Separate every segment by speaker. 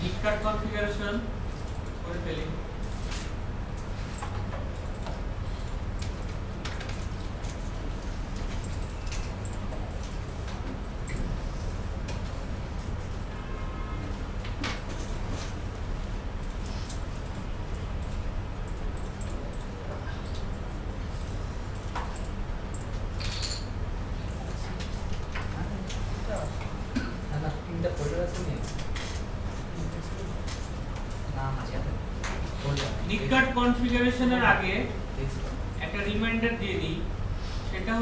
Speaker 1: নিককাট configuration করে ফেলি। নিককাট কনফিগারেশনের আগে একটা রিমাইন্ডার দিয়ে দিই, সেটা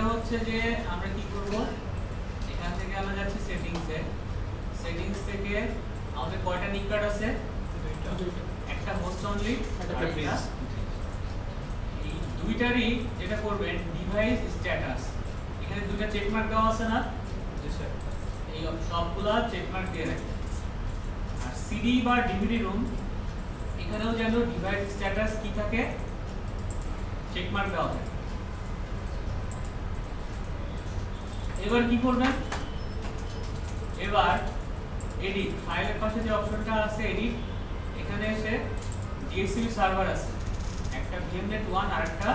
Speaker 1: হচ্ছে যে আমরা কি করব, এখান থেকে আমরা যাচ্ছি সেটিংসে। সেটিংস থেকে আমাদের কয়টা নিককাট আছে? একটা হোস্ট অনলি, একটা ব্রিজ। এই দুইটারই যেটা করবেন ডিভাইস স্ট্যাটাস, এখানে দুইটা চেকমার্ক দেওয়া আছে না? এই সবগুলা চেকমার্ক দিয়ে রাখবেন। আর সিডি বা ডিভিডি রুম এখানেও যেন ডিভাইস স্ট্যাটাস কি থাকে, চেকমার্ক দেওয়া থাকে। এবার কি করবেন, এবার এডিট ফাইলের পাশে যে অপশনটা আছে এডিট, এখানে এসে ডিএসসিবি সার্ভার আছে, একটা ভিএমনেট 1 আর একটা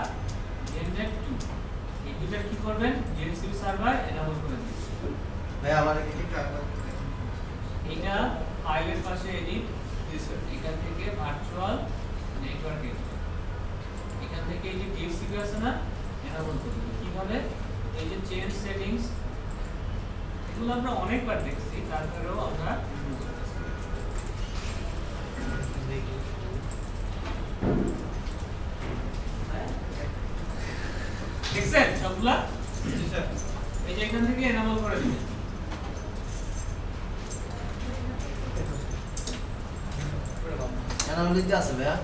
Speaker 1: ভিএমনেট 2, এই দুটো কি করবেন, ডিএসসিবি সার্ভার এনেবল করে দিবেন।
Speaker 2: ভাই আমার কি কাজ
Speaker 1: এটা ফাইলের পাশে এডিট, এখান থেকে ভার্চুয়াল নেটওয়ার্ক এডিট, এখান থেকে এই যে ডিএসসিবি আছে না, এনেবল করে দিবেন। কিভাবে? এই যে চেঞ্জ সেটিংস, এগুলো আমরা অনেকবার দেখছি, তারপরেও আমরা দেখছেন সবগুলা। এই যে এখান থেকে এনেবল করে দিবেন।
Speaker 2: এনাবলিতে আছে ভাইয়া,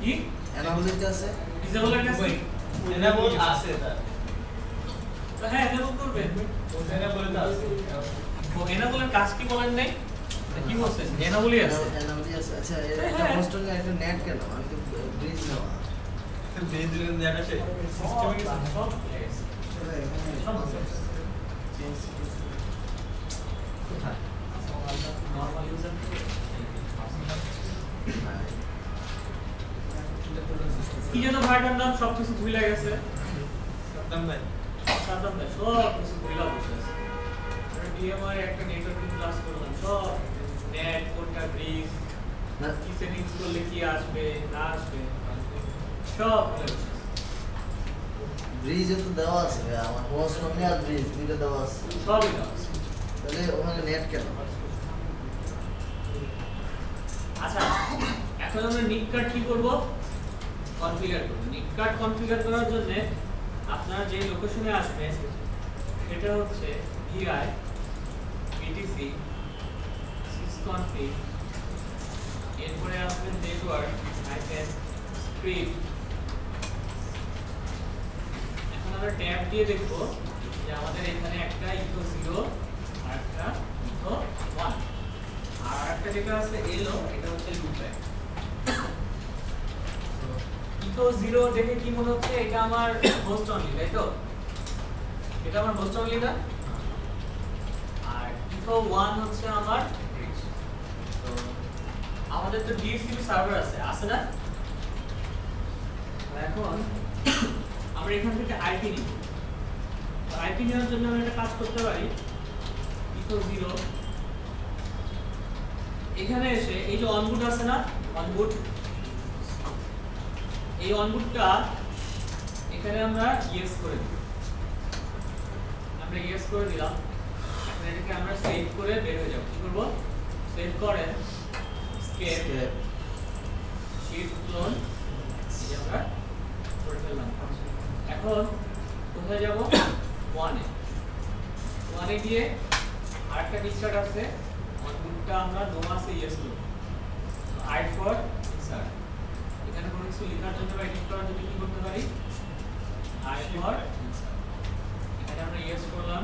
Speaker 1: কি
Speaker 2: এনাবলিতে আছে,
Speaker 1: ডিসেবল এর কাছে
Speaker 3: এনেবল আছে তা
Speaker 1: তো হ্যাঁ এনেবল করবেন।
Speaker 3: এনেবল তো আছে
Speaker 1: ও এনেবলের কাজ কি বলেন নাই, কি বলছেন? এনেবলই আছে।
Speaker 2: এনাবলি আছে। আচ্ছা এটা হোস্ট অনলি একটা নেট কেন, আমি তো ব্রিজ নেওয়া
Speaker 3: বেজ দিলেন দেখা সে সিস্টেমে কি
Speaker 1: সব নরমাল ইউজার কি যেন ভাইটার নাম সবকিছু ভুলে গেছে,
Speaker 3: সাদ্দাম ভাই
Speaker 1: সাদ্দাম ভাই সব কিছু ভুলে বসে আছে। ডিএমআই একটা নেটওয়ার্কিং ক্লাস করলাম, সব নেট কোনটা ব্রিজ কি সেটিংস করলে কি আসবে না আসবে সব ভুলে বসে আছে।
Speaker 2: ব্রিজে তো দেওয়া আছে ভাইয়া, আমার হোস্ট অনলি আর ব্রিজ দুইটা দেওয়া আছে,
Speaker 1: সবই দেওয়া আছে।
Speaker 2: তাহলে ওখানে নেট কেন?
Speaker 1: আচ্ছা এখন আমরা নিককাট কি করব, কনফিগার করব। নিককাট কনফিগার করার জন্য আপনারা যে লোকেশনে আসবেন সেটা হচ্ছে vi etc sysconfig, এরপরে আসবেন নেটওয়ার্ক -script। এখন আমরা ট্যাব দিয়ে দেখব যে আমাদের এখানে একটা ইকো 0 আর একটা ইকো 1 আর একটা যেটা আছে এলো, এটা হচ্ছে লুপব্যাক। ইকো 0 দেখে কি মনে হচ্ছে, এটা আমার হোস্ট অনলি, তাই তো? এটা আমার হোস্ট অনলি না? আর ইকো 1 হচ্ছে আমার ব্রিজ। তো আমাদের তো ডিএসসিবি সার্ভার আছে না? এখন আমরা এখান থেকে আইপি নিব। তো আইপি নেওয়ার জন্য আমরা একটা কাজ করতে পারি, ইকো 0 এখানে এসে এই যে অনবুট আছে না, অনবুট, এই অনবুটটা এখানে আমরা ইয়েস করে দিব। আমরা ইয়েস করে দিলাম। এখন এটাকে আমরা সেভ করে বের হয়ে যাব। কি করব, সেভ করে স্কেপ শিফট ক্লোন এই আমরা করে ফেললাম। এখন কোথায় যাব, 1 এ। 1 এ গিয়ে আরেকটা ডিসকার্ড আছে, অনবুটটা আমরা নো আছে ইয়েস করব। আই ফর ইনসার্ট, এখানে কোনো কিছু লেখার জন্য বা এডিট করার জন্য কি করতে পারি, আই ফর ইনসার্ট, এখানে আমরা ইয়েস করলাম,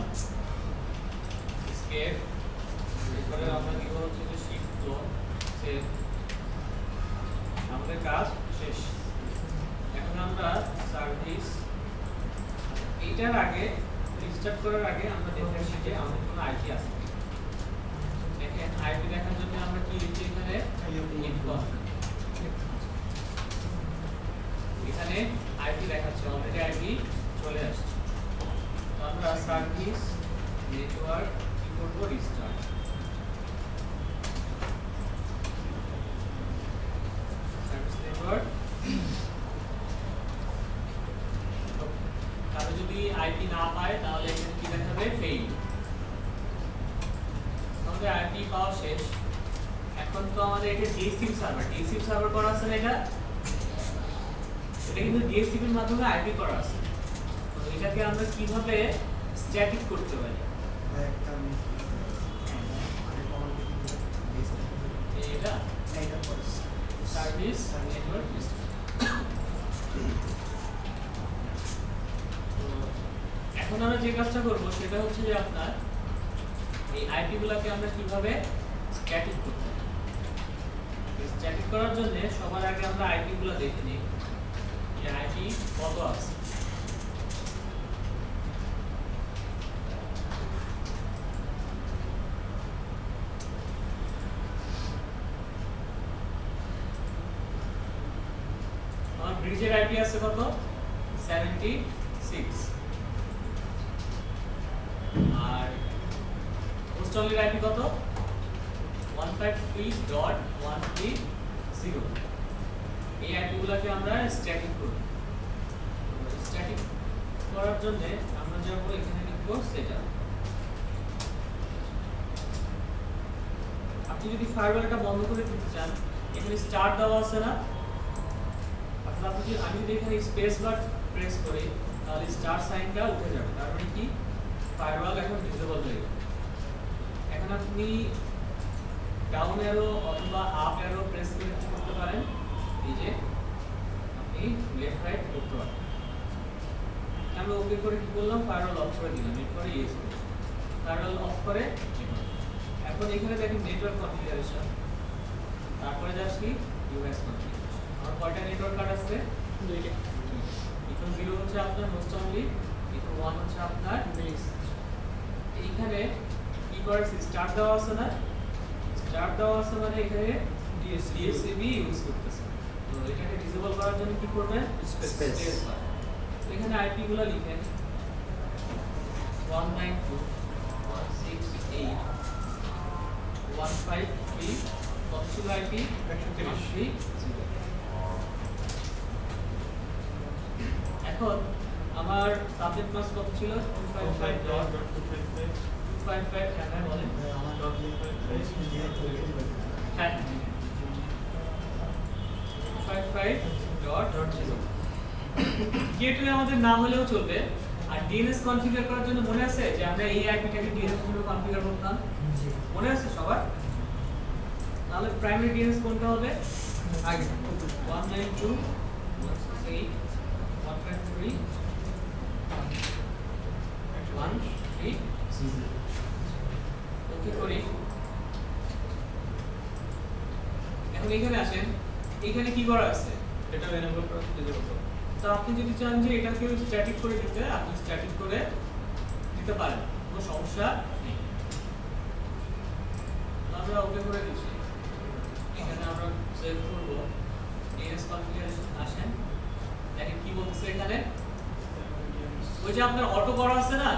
Speaker 1: স্কেপ, এরপরে আমরা কি হচ্ছে যে শিফট ক্লোন সেভ, আমাদের কাজ শেষ। এখন আমরা সার্ভিস এইটার আগে এই রিস্টার্ট করার আগে আমরা দেখে আসি যে আমাদের কোনো আইপি আছে। দেখেন আইপি দেখার জন্য আমরা কি লিখছি এখানে ইনফো, এখানে আইপি দেখাচ্ছে, অলরেডি আইপি চলে আসছে। তো আমরা সার্ভিস নেটওয়ার্ক কি করব, রিস্টার্ট। সার্ভিস নেটওয়ার্ক, তাহলে যদি আইপি না পায় তাহলে এখানে কি দেখাবে, ফেইল। আমাদের আইপি পাওয়া শেষ। এখন তো আমাদের এটা ডিএসসিপি সার্ভার করা আছে না, এটা কিন্তু ডিএসসিপি এর মাধ্যমে আইপি করা আছে। তো এটাকে আমরা কিভাবে স্ট্যাটিক করতে পারি, এটা সার্ভিস নেটওয়ার্ক। তো এখন আমরা যে কাজটা করব সেটা হচ্ছে যে আপনার এই আইপি গুলাকে আমরা কিভাবে স্ট্যাটিক করতে পারি। স্ট্যাটিক করার জন্য সবার আগে আমরা আইপি গুলা দেখে নিই যে আইপি কত আছে। আমার ব্রিজের আইপি আছে কত, 76, আর হোস্টলের আইপি কত, 153.130। এই আইপি গুলাকে আমরা স্ট্যাটিক করব। স্ট্যাটিক করার জন্য আমরা যাব এখানে লিখব সেটআপ। আপনি যদি ফায়ারওয়ালটা বন্ধ করে দিতে চান, এখানে স্টার্ট দেওয়া আছে না, অর্থাৎ আপনি যদি আমি যদি এখানে স্পেস বার প্রেস করি তাহলে স্টার সাইনটা উঠে যাবে, তার মানে কি ফায়ারওয়াল এখন ভিজিবল হয়ে যাবে। এখন আপনি ডাউন অ্যারো অথবা আপ অ্যারো প্রেস করে কি করতে পারেন, এই যে আপনি লেফট রাইট করতে পারেন। আমরা ওকে করে কি করলাম, ফায়ারওয়াল অফ করে দিলাম, এরপরে ইয়েস করলাম, ফায়ারওয়াল অফ করে। এখন এখানে দেখেন নেটওয়ার্ক কনফিগারেশন, তারপরে যাচ্ছি ইউএস কনফিগারেশন। আমার কয়টা নেটওয়ার্ক কার্ড আছে, দুইটা। ইথো 0 হচ্ছে আপনার হোস্ট অনলি, ইথো 1 হচ্ছে আপনার বেস। এইখানে কি করেছি, স্টার্ট দেওয়া আছে না, স্টার্ট দেওয়া আছে মানে এখানে ডিএসসিবি ইউজ করতেছে। তো এটাকে ডিসেবল করার জন্য কি করবেন, স্পেস বার। এখানে আইপি গুলো লিখেন 192.168.153 কত ছিল আইপি, 130। এখন আমার সাবজেক্ট মাস কত ছিল, 255.255। হ্যাঁ বলেন,
Speaker 3: আমার ডট
Speaker 1: 255.0 গেটওয়ে আমাদের না হলেও চলবে। আর ডিএনএস কনফিগার করার জন্য মনে আছে যে আমরা এই আইপিটাকে ডিএনএস হিসেবে কনফিগার করতাম, মনে আছে সবার? তাহলে প্রাইমারি ডিএনএস কোনটা হবে, আগে 192.168.130 ওকে করি। এখন এখানে আসেন, এখানে কি করা আছে,
Speaker 3: এটা এনেবল করা ডিসেবল করা।
Speaker 1: তো আপনি যদি চান যে এটাকে স্ট্যাটিক করে দিতে, আপনি স্ট্যাটিক করে দিতে পারেন, কোনো সমস্যা নেই। আমরা ওকে করে দিচ্ছি। এখানে আমরা সেভ করব, ডিএনএস কনফিগারেশন আসেন, দেখেন কি বলতেছে এখানে। ওই যে আপনার অটো করা আছে না,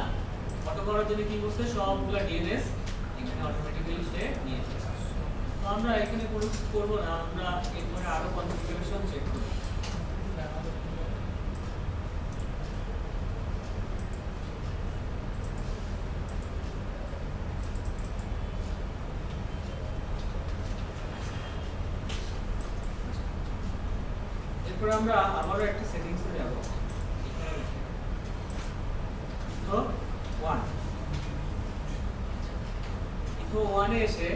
Speaker 1: অটো করার জন্য কি করছে, সবগুলা ডিএনএস এখানে অটোমেটিক্যালি সে নিয়ে যাচ্ছে। তো আমরা এখানে কোনো কিছু করব না, আমরা এরপরে আরো কনফিগারেশন চেক করব। এরপর আমরা আবারও একটা সেটিংসে যাব, তো 1 ইথো 1 এ এসে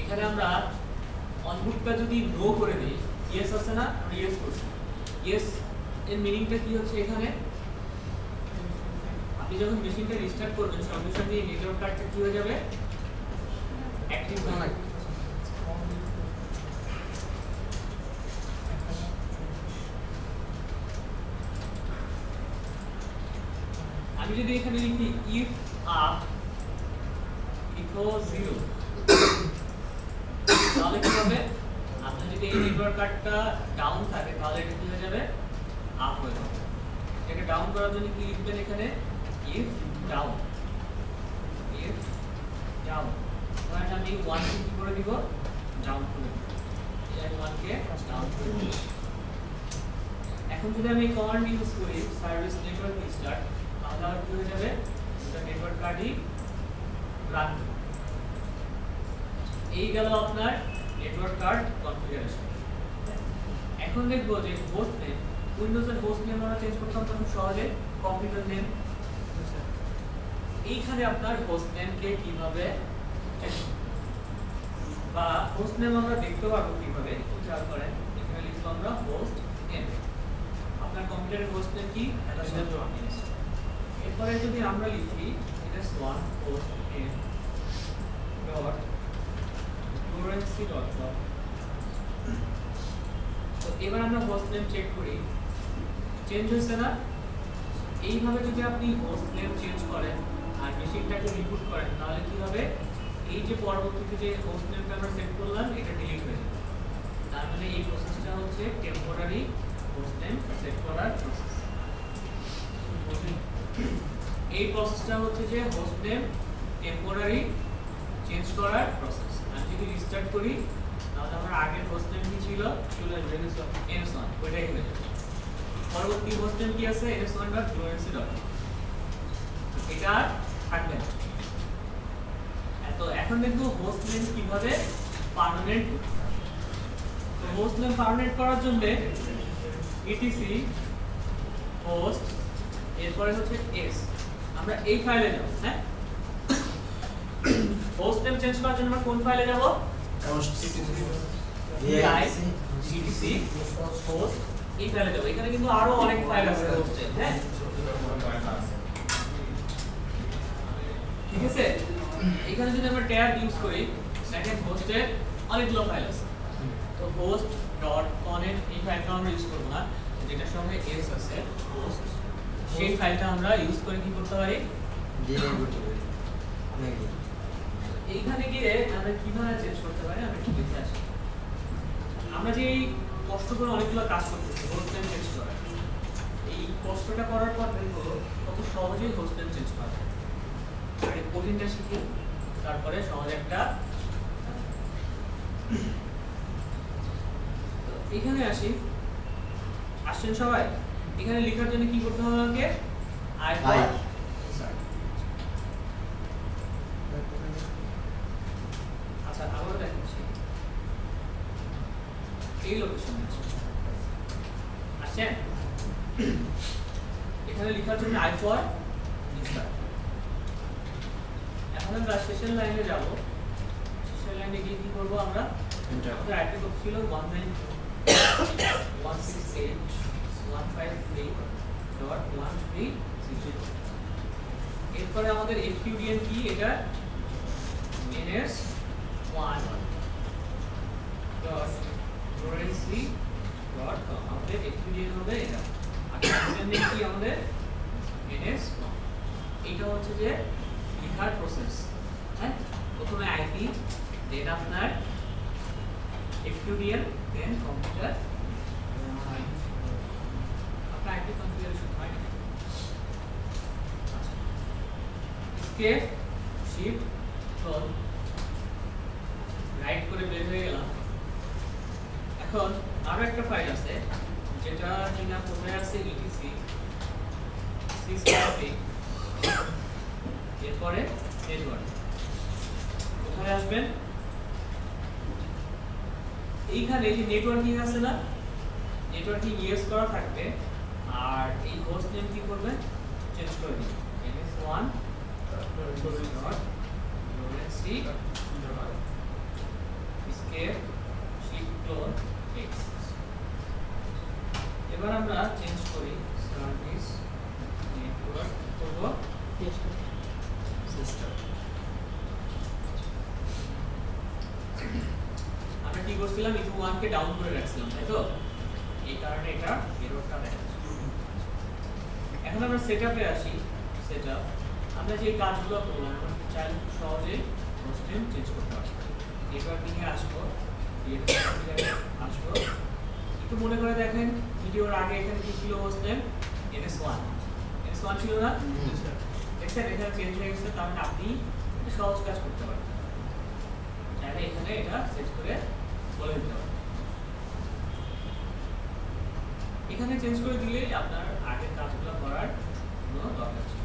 Speaker 1: এখানে আমরা অনবুটটা যদি নো করে দিই, ইয়েস আছে না, আমরা ইয়েস করছি। ইয়েস এর মিনিংটা কি হচ্ছে, এখানে আপনি যখন মেশিনটা রিস্টার্ট করবেন সঙ্গে সঙ্গে এই নেটওয়ার্ক কার্ডটা কি হয়ে যাবে, অ্যাক্টিভ হয়ে যাবে। আমি যদি এখানে লিখি if up equals 0 তাহলে কি হবে? আপনার যদি এই নেটওয়ার্ক কার্ডটা ডাউন থাকে তাহলে এটা কি হয়ে যাবে? আপ হয়ে যাবে। এটাকে ডাউন করার জন্য কি লিখবেন এখানে? if down তাহলে আমি 1 কে কি করে দিব? ডাউন করে দিব। এই 1 কে ডাউন করে দিব। এখন যদি আমি কমান্ড ইউজ করি সার্ভিস নেটওয়ার্ক রিস্টার্ট তাহলে কি হয়ে যাবে? এটা নেটওয়ার্ক কার্ডই রান করবে। এই গেল আপনার নেটওয়ার্ক কার্ড কনফিগারেশন। এখন দেখব যে হোস্ট নেম, উইন্ডোজের হোস্ট নেম আমরা চেঞ্জ করতাম তখন সহজে কম্পিউটার নেম। এইখানে আপনার হোস্ট নেমকে কিভাবে চেঞ্জ বা হোস্ট নেম আমরা দেখতে পারবো কিভাবে একটু খেয়াল করেন। এখানে লিখব আমরা হোস্ট নেম। আপনার কম্পিউটারের হোস্ট নেম কি? এরপরে যদি আমরা লিখি ns1 host name dot fluency.com, তো এবার আমরা হোস্ট নেম চেক করি চেঞ্জ হয়েছে না? এইভাবে যদি আপনি হোস্ট নেম চেঞ্জ করেন আর মেশিনটাকে রিবুট করেন তাহলে কি হবে? এই যে পরবর্তীতে যে হোস্ট নেমটা আমরা সেট করলাম এটা ডিলিট হয়ে যাবে। তার মানে এই প্রসেসটা হচ্ছে টেম্পোরারি হোস্ট নেম সেট করার প্রসেস। এই প্রসেসটা হচ্ছে যে হোস্ট নেম টেম্পোরারি চেঞ্জ করার প্রসেস। আমি যদি রিস্টার্ট করি তাহলে আমার আগের হোস্ট নেম কি ছিল? ns1 ওইটাই হয়ে যাবে। পরবর্তী হোস্ট নেম কি আছে? ns1.fluency.com, এটা থাকবে না। তো এখন দেখব হোস্ট নেম কিভাবে পার্মানেন্ট করতে হয়। তো হোস্ট নেম পার্মানেন্ট করার জন্য etc হোস্ট এরপরে হচ্ছে s, আমরা এই ফাইলে যাব। হ্যাঁ, হোস্ট নেম চেঞ্জ করার জন্য আমরা কোন ফাইলে যাব? etc হোস্ট এই ফাইলে যাব। এখানে কিন্তু আরো অনেক ফাইল আছে হোস্টের। হ্যাঁ, ঠিক আছে। এখানে যদি আমরা ট্যাব ইউজ করি দেখেন হোস্টের অনেকগুলো ফাইল আছে। তো host.conf এই ফাইলটা আমরা ইউজ করব না, যেটার সঙ্গে s আছে হোস্ট, সেই ফাইলটা আমরা ইউজ করে কি করতে পারি? এইখানে গিয়ে আমরা কিভাবে চেঞ্জ করতে পারি আমি একটু দেখে আসি। আমরা যে কষ্ট করে অনেকগুলো কাজ করতেছি হোস্ট নেম চেঞ্জ করা, এই কষ্টটা করার পর দেখো কত সহজেই হোস্ট নেম চেঞ্জ করা যায়। আগে কঠিনটা শিখি তারপরে সহজ একটা। এখানে আসি, আসছেন সবাই? এখানে লেখার জন্য কি করতে হবে আমাকে? আচ্ছা আবারও দেখাচ্ছি, এই লোকেশনে আসছেন। এখানে লেখার জন্য i for install। এখন আমরা সেশন লাইনে যাব। সেশন লাইনে গিয়ে কি করব? আমরা আমাদের আইপি কোড ছিল 192.168.153.1360। এরপরে আমাদের FQDN কি? এটা ns1.fluency.com, আমাদের FQDN হবে এটা। আর ইউজারনেম কি আমাদের? ns1। এটা হচ্ছে যে লেখার প্রসেস। হ্যাঁ, প্রথমে আইপি, দেন আপনার FQDN, দেন কম্পিউটার। আপনার আইপি কনফিগারেশন হয় না। এসকেপ শিফট কল রাইট করে বের হয়ে গেলাম। এখন আরো একটা ফাইল আছে যেটা কিনা কোথায় আছে? etc system এরপরে নেটওয়ার্ক। কোথায় আসবেন? এইখানে যে নেটওয়ার্কিং আছে না, নেটওয়ার্কিং ইউজ করা থাকবে। আর এই হোস্ট নেম কি করবেন? চেঞ্জ করে দিবেন ns1 escape shift clone x। এবার আমরা চেঞ্জ করি সার্ভিস নেটওয়ার্ক করব সিস্টেম। আমরা কি করছিলাম? e1 কে ডাউন করে রাখছিলাম, তাই তো? এই কারণে এটা এররটা দেখাচ্ছে। এখন আমরা সেটআপে আসি। সেটআপ আমরা যে কাজগুলো করলাম আমরা চাইলে খুব সহজেই হোস্ট নেম চেঞ্জ করতে পারি। নেটওয়ার্কিং এ আসবো, আসবো একটু মনে করে দেখেন ভিডিওর আগে এখানে কি ছিল হোস্ট নেম ns1 ছিল না? দেখছেন এখানে চেঞ্জ হয়ে গেছে, তার মানে আপনি সহজ কাজ করতে পারেন, চাইলে এখানে এটা সেট করে বলে দিতে পারেন। এখানে চেঞ্জ করে দিলেই আপনার আগের কাজগুলো করার কোনো দরকার ছিল।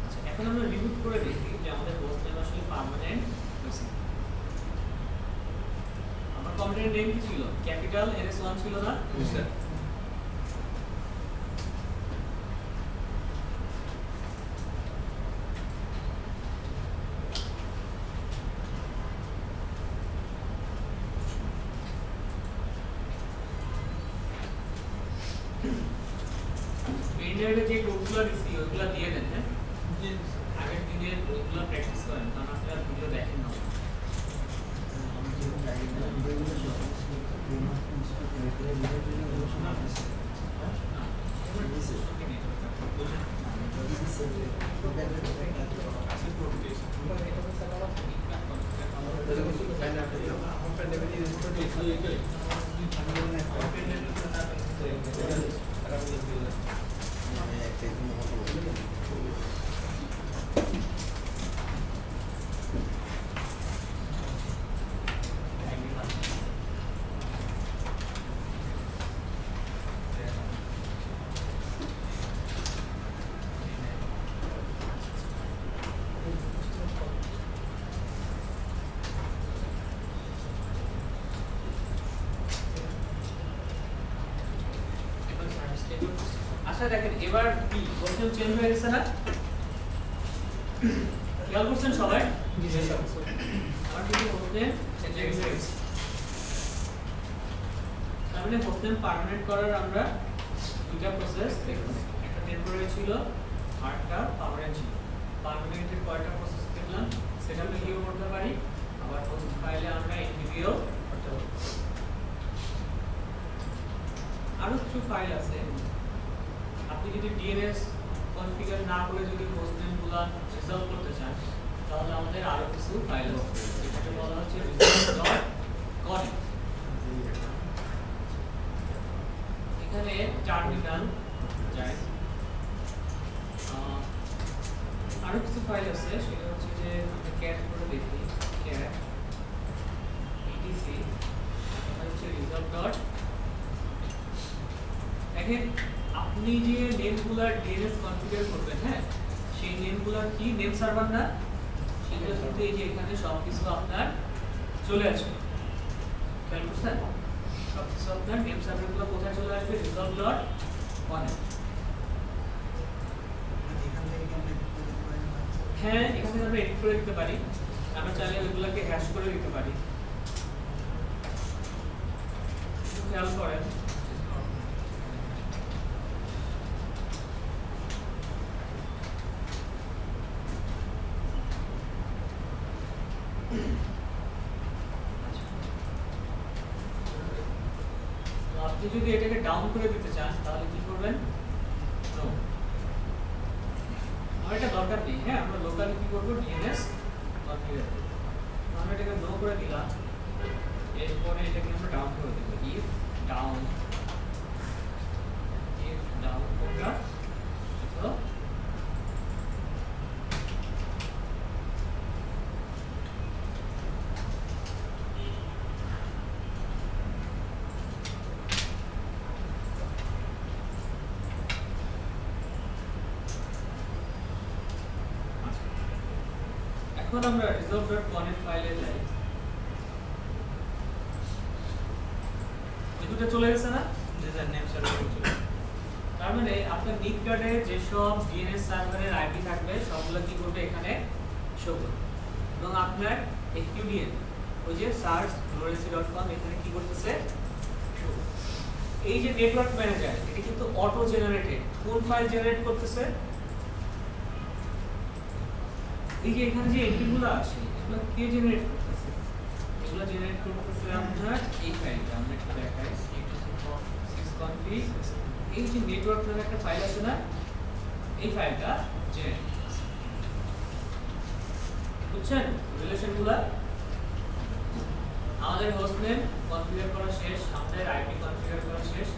Speaker 1: আচ্ছা এখন আমরা রিবুট করে দেখি যে আমাদের হোস্ট নেম আসলে পার্মানেন্ট হয়েছে। আমার কম্পিউটার নেম কি ছিল? ক্যাপিটাল ns1 ছিল না?
Speaker 3: স্যার
Speaker 1: ইন্টারনেটে যে কোডগুলো দিচ্ছি ওইগুলো দিয়ে দেন, হ্যাঁ আগের দিনের ওইগুলো প্র্যাকটিস করেন, কারণ আপনারা ভিডিও দেখেন না। আচ্ছা দেখেন এবার কি কোশ্চেন চেঞ্জ হয়ে গেছে না? খেয়াল করছেন সবাই?
Speaker 3: জি স্যার
Speaker 1: আমার কিন্তু কোশ্চেন চেঞ্জ হয়ে গেছে। তার মানে কোশ্চেন পার্মানেন্ট করার আমরা দুটো প্রসেস দেখলাম, একটা টেম্পোরারি ছিল আর একটা পার্মানেন্ট ছিল। পার্মানেন্টের কয়টা প্রসেস দেখলাম, সেটা আমরা লিও করতে পারি, আবার হোস্ট ফাইলে আমরা এনভিডিও করতে পারি। আরো কিছু ফাইল আছে, আপনি যদি ডিএনএস কনফিগার না করে যদি হোস্ট নেমগুলো রিজলভ করতে চান তাহলে আমাদের আরো কিছু ফাইল আছে, যেটাকে বলা হচ্ছে resolve.conf। এখানে টার্মিনাল যায়, আরো কিছু ফাইল আছে, সেটা হচ্ছে যে আমরা ক্যাট করে দেখি, ক্যাট etc এটা হচ্ছে resolve. দেখেন আপনি যে নেমগুলার ডিএনএস কনফিগার করবেন, হ্যাঁ সেই নেমগুলার কি নেম সার্ভার না, সেগুলো কিন্তু এই যে এখানে সবকিছু আপনার চলে আসবে। খেয়াল করছেন সবকিছু আপনার নেম সার্ভারগুলো কোথায় চলে আসবে? resolve.conf। হ্যাঁ এখান থেকে আমরা এডিট করে দিতে পারি, আমরা চাইলে ওইগুলোকে হ্যাশ করে দিতে পারি। খেয়াল করেন আপনি যদি এটাকে ডাউন করে দিতে চান তাহলে কি করবেন? নো, আমার এটা দরকার নেই, হ্যাঁ আমরা লোকালি কি করবো? ডিএনএস কনফিগার করব। আমরা এটাকে নো করে দিলাম, এরপরে এটাকে আমরা ডাউন করে দেব। ইফ ডাউন কোনটা? তো এখন আমরা resolve.conf ফাইলে যাই, দুটো চলে গেছে না?
Speaker 3: জি স্যার নেম সার্ভার চলে।
Speaker 1: তার মানে আপনার নিক কার্ডে যেসব ডিএনএস সার্ভারের আইপি থাকবে সবগুলো কি করবে? এখানে শো করবে। এবং আপনার এফকিউডিএন ওই যে সার্চ gloryc.com এখানে কি করতেছে? শো করবে। এই যে নেটওয়ার্ক ম্যানেজার এটা কিন্তু অটো জেনারেটেড, কোন ফাইল জেনারেট করতেছে? এই যে এখানে যে এন্ট্রিগুলো আছে এগুলো কে জেনারেট করতেছে? এগুলো জেনারেট করতেছে আপনার এই ফাইলটা, আমরা একটু দেখাই, sysconfig। এই যে নেটওয়ার্ক নামে একটা ফাইল আছে না, এই ফাইলটা জেনে বুঝছেন রিলেশনগুলো? আমাদের হোস্ট নেম কনফিগার করা শেষ, আমাদের আইপি কনফিগার করা শেষ।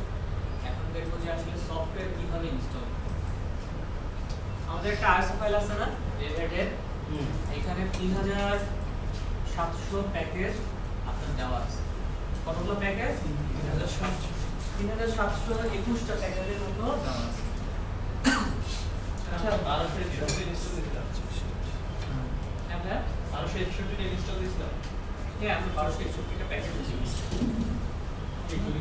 Speaker 1: এখন দেখবো যে আসলে সফটওয়্যার কিভাবে ইনস্টল। আমাদের একটা আরসি ফাইল আছে না রেড হ্যাটের, এখানে 3700 প্যাকেজ আপনার দেওয়া আছে। কতগুলো প্যাকেজ? 3721টা প্যাকেজের মতো দেওয়া আছে।
Speaker 3: আচ্ছা 1261 ইনস্টল দিলাম।
Speaker 1: আমরা
Speaker 3: 1261 ইনস্টল দিছিলাম।
Speaker 1: হ্যাঁ আমি 1261টা প্যাকেজ দিয়েছি।
Speaker 3: এগুলি